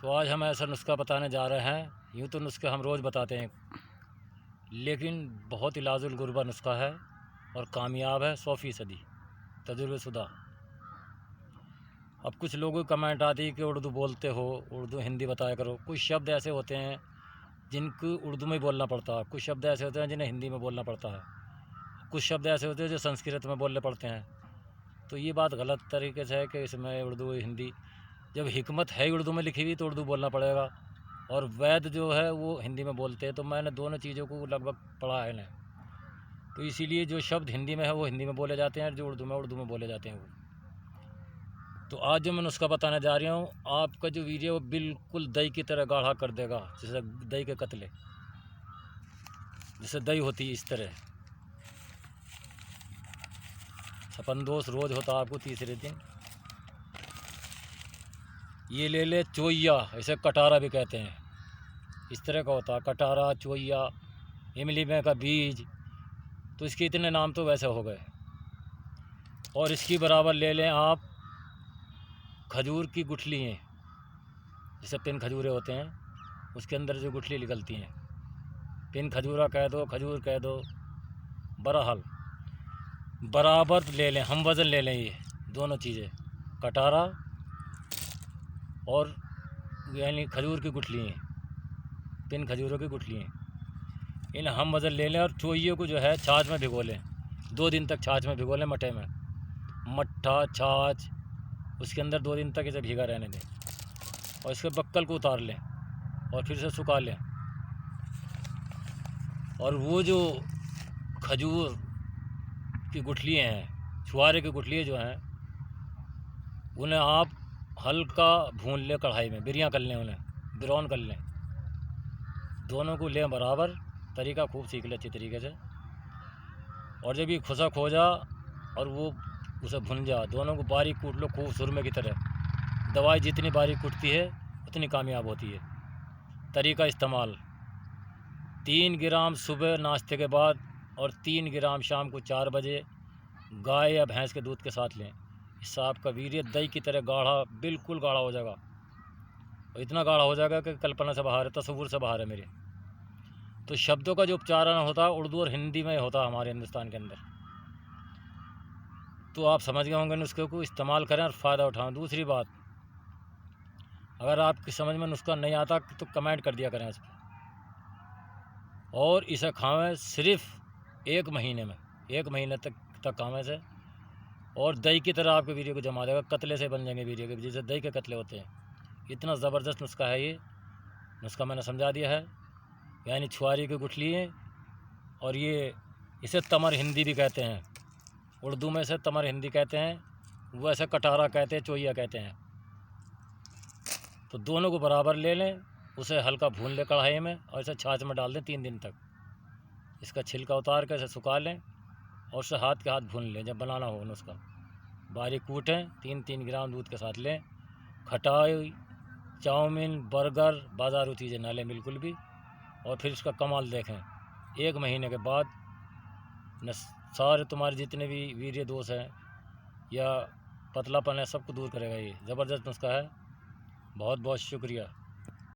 तो आज हम ऐसा नुस्खा बताने जा रहे हैं। यूँ तो नुस्खे हम रोज़ बताते हैं, लेकिन बहुत इलाजुल गुरबा नुस्खा है और कामयाब है 100% तजुर्बेशुदा। अब कुछ लोगों की कमेंट आती है कि उर्दू बोलते हो, उर्दू हिंदी बताया करो। कुछ शब्द ऐसे होते हैं जिनको उर्दू में बोलना पड़ता है, कुछ शब्द ऐसे होते हैं जिन्हें हिंदी में बोलना पड़ता है, कुछ शब्द ऐसे होते हैं जो संस्कृत में बोलने पड़ते हैं। तो ये बात गलत तरीके से है कि इसमें उर्दू हिंदी, जब हिकमत है उर्दू में लिखी हुई तो उर्दू बोलना पड़ेगा, और वैद जो है वो हिंदी में बोलते हैं। तो मैंने दोनों चीज़ों को लगभग पढ़ा है ना, तो इसीलिए जो शब्द हिंदी में है वो हिंदी में बोले जाते हैं, और जो उर्दू में बोले जाते हैं वो। तो आज जो मैं नुस्खा बताने जा रही हूँ, आपका जो वीडियो वो बिल्कुल दही की तरह गाढ़ा कर देगा, जैसे दही के कतले, जैसे दही होती है इस तरह। छपनदोष रोज़ होता आपको तीसरे दिन। ये ले ले चोइया, इसे कटारा भी कहते हैं, इस तरह का होता है कटारा, चोइया, इमली में का बीज। तो इसके इतने नाम तो वैसे हो गए। और इसकी बराबर ले लें आप खजूर की गुठलियाँ, जैसे पिन खजूरें होते हैं उसके अंदर जो गुठली निकलती हैं, पिन खजूरा कह दो, खजूर कह दो, बहरहाल बराबर ले लें, हम वज़न ले लें। ये दोनों चीज़ें, कटारा और यानी खजूर की गुठलियाँ, पिन खजूरों की गुठलियाँ, इन हम वज़न ले लें। और चोइये को जो है छाछ में भिगो लें, 2 दिन तक छाछ में भिगो लें, मट्ठे में, मट्ठा छाछ, उसके अंदर 2 दिन तक इसे भीगा रहने दें। और इसके बक्कल को उतार लें और फिर से सुखा लें। और वो जो खजूर की गुठलियाँ हैं, छुआरे की गुठलियाँ जो हैं, उन्हें आप हल्का भून लें कढ़ाई में, बिरियाँ कर लें, उन्हें ब्राउन कर लें। दोनों को लें बराबर, तरीका खूब सीख लें अच्छी तरीके से। और जब ये खुशक हो जा और वो उसे भुन जा, दोनों को बारीक कूट लो खूब सुरमे की तरह। दवाई जितनी बारीक कूटती है उतनी कामयाब होती है। तरीका इस्तेमाल: 3 ग्राम सुबह नाश्ते के बाद और 3 ग्राम शाम को 4 बजे गाय या भैंस के दूध के साथ लें। इससे आपका वीर्य दही की तरह गाढ़ा, बिल्कुल गाढ़ा हो जाएगा, और इतना गाढ़ा हो जाएगा कि कल्पना से बाहर है, तस्वुर से बाहर है मेरे। तो शब्दों का जो उच्चारण होता है उर्दू और हिंदी में होता है हमारे हिंदुस्तान के अंदर। तो आप समझ गए होंगे, नुस्खे को इस्तेमाल करें और फ़ायदा उठाएं। दूसरी बात, अगर आपकी समझ में नुस्खा नहीं आता तो कमेंट कर दिया करें इस पर, और इसे खावें सिर्फ 1 महीने में, 1 महीने तक खावें से, और दही की तरह आपके वीडियो को जमा देगा, कतले से बन जाएंगे वीडियो के, जैसे दही के कतले होते हैं। इतना ज़बरदस्त नुस्खा है ये। नुस्खा मैंने समझा दिया है, यानी छुआरी की गुठली है, और ये इसे तमर हिंदी भी कहते हैं, उर्दू में इसे तमर हिंदी कहते हैं, वैसे कटारा कहते हैं, चोइया कहते हैं। तो दोनों को बराबर ले लें, उसे हल्का भून लें कढ़ाई में, और इसे छाछ में डाल दें 3 दिन तक। इसका छिलका उतार कर इसे सुखा लें और उसे हाथ के हाथ भून लें। जब बनाना हो उसका बारीक कूटें, 3-3 ग्राम दूध के साथ लें। खटाई, चाउमीन, बर्गर, बाजारू चीज़ें ना लें बिल्कुल भी। और फिर इसका कमाल देखें, 1 महीने के बाद न सारे तुम्हारे जितने भी वीर्य दोष हैं या पतलापन है सबको दूर करेगा। ये ज़बरदस्त नुस्खा है। बहुत बहुत शुक्रिया।